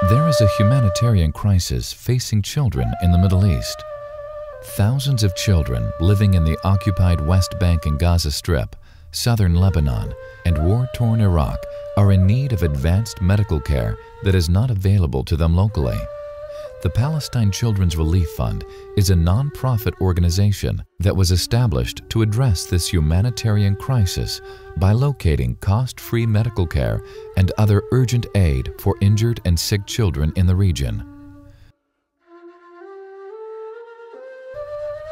There is a humanitarian crisis facing children in the Middle East. Thousands of children living in the occupied West Bank and Gaza Strip, southern Lebanon, and war-torn Iraq are in need of advanced medical care that is not available to them locally. The Palestine Children's Relief Fund is a non-profit organization that was established to address this humanitarian crisis by locating cost-free medical care and other urgent aid for injured and sick children in the region.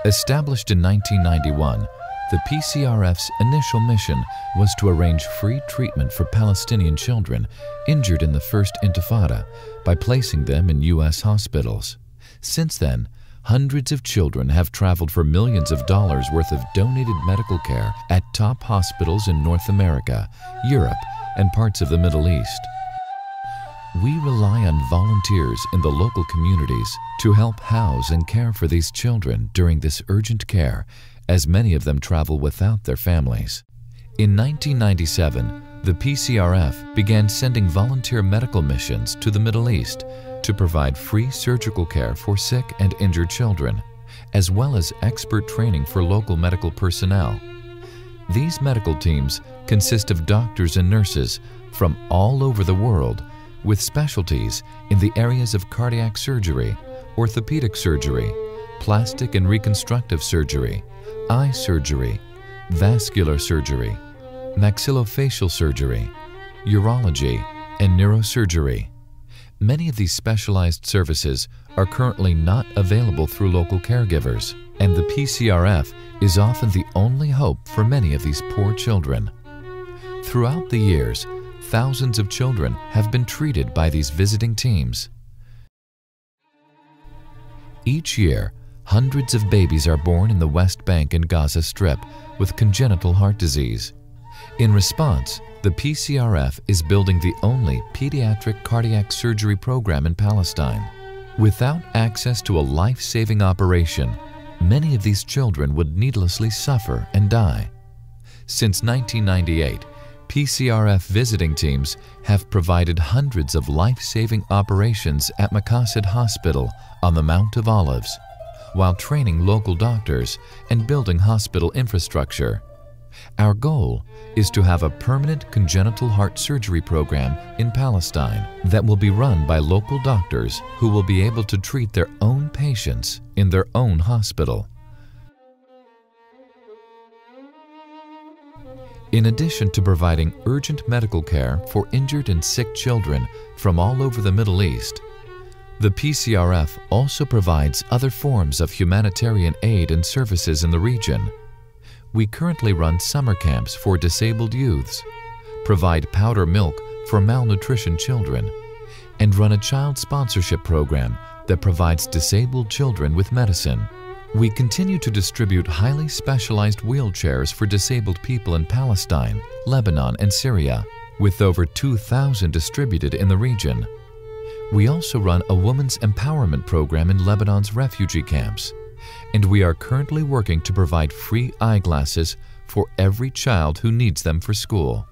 Established in 1991, the PCRF's initial mission was to arrange free treatment for Palestinian children injured in the First Intifada by placing them in U.S. hospitals. Since then, hundreds of children have traveled for millions of dollars worth of donated medical care at top hospitals in North America, Europe, and parts of the Middle East. We rely on volunteers in the local communities to help house and care for these children during this urgent care, as many of them travel without their families. In 1997, the PCRF began sending volunteer medical missions to the Middle East to provide free surgical care for sick and injured children, as well as expert training for local medical personnel. These medical teams consist of doctors and nurses from all over the world with specialties in the areas of cardiac surgery, orthopedic surgery, plastic and reconstructive surgery, eye surgery, vascular surgery, maxillofacial surgery, urology, and neurosurgery. Many of these specialized services are currently not available through local caregivers, and the PCRF is often the only hope for many of these poor children. Throughout the years, thousands of children have been treated by these visiting teams. Each year, hundreds of babies are born in the West Bank and Gaza Strip with congenital heart disease. In response, the PCRF is building the only pediatric cardiac surgery program in Palestine. Without access to a life-saving operation, many of these children would needlessly suffer and die. Since 1998, PCRF visiting teams have provided hundreds of life-saving operations at Makassid Hospital on the Mount of Olives, while training local doctors and building hospital infrastructure. Our goal is to have a permanent congenital heart surgery program in Palestine that will be run by local doctors who will be able to treat their own patients in their own hospital. In addition to providing urgent medical care for injured and sick children from all over the Middle East, the PCRF also provides other forms of humanitarian aid and services in the region. We currently run summer camps for disabled youths, provide powder milk for malnutrition children, and run a child sponsorship program that provides disabled children with medicine. We continue to distribute highly specialized wheelchairs for disabled people in Palestine, Lebanon, and Syria, with over 2,000 distributed in the region. We also run a women's empowerment program in Lebanon's refugee camps, and we are currently working to provide free eyeglasses for every child who needs them for school.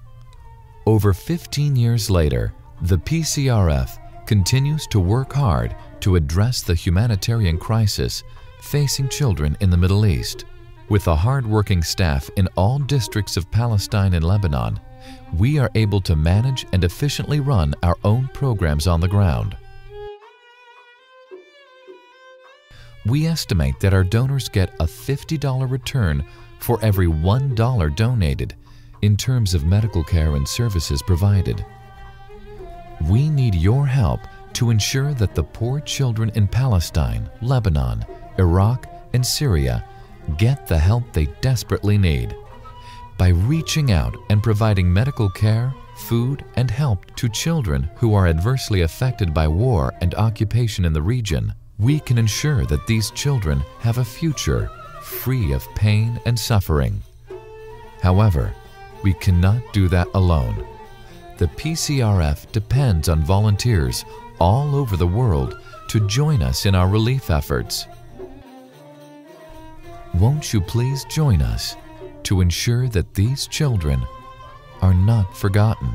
Over 15 years later, the PCRF continues to work hard to address the humanitarian crisis facing children in the Middle East. With a hard-working staff in all districts of Palestine and Lebanon, we are able to manage and efficiently run our own programs on the ground. We estimate that our donors get a $50 return for every $1 donated in terms of medical care and services provided. We need your help to ensure that the poor children in Palestine, Lebanon, Iraq, and Syria get the help they desperately need. By reaching out and providing medical care, food, and help to children who are adversely affected by war and occupation in the region, we can ensure that these children have a future free of pain and suffering. However, we cannot do that alone. The PCRF depends on volunteers all over the world to join us in our relief efforts. Won't you please join us to ensure that these children are not forgotten?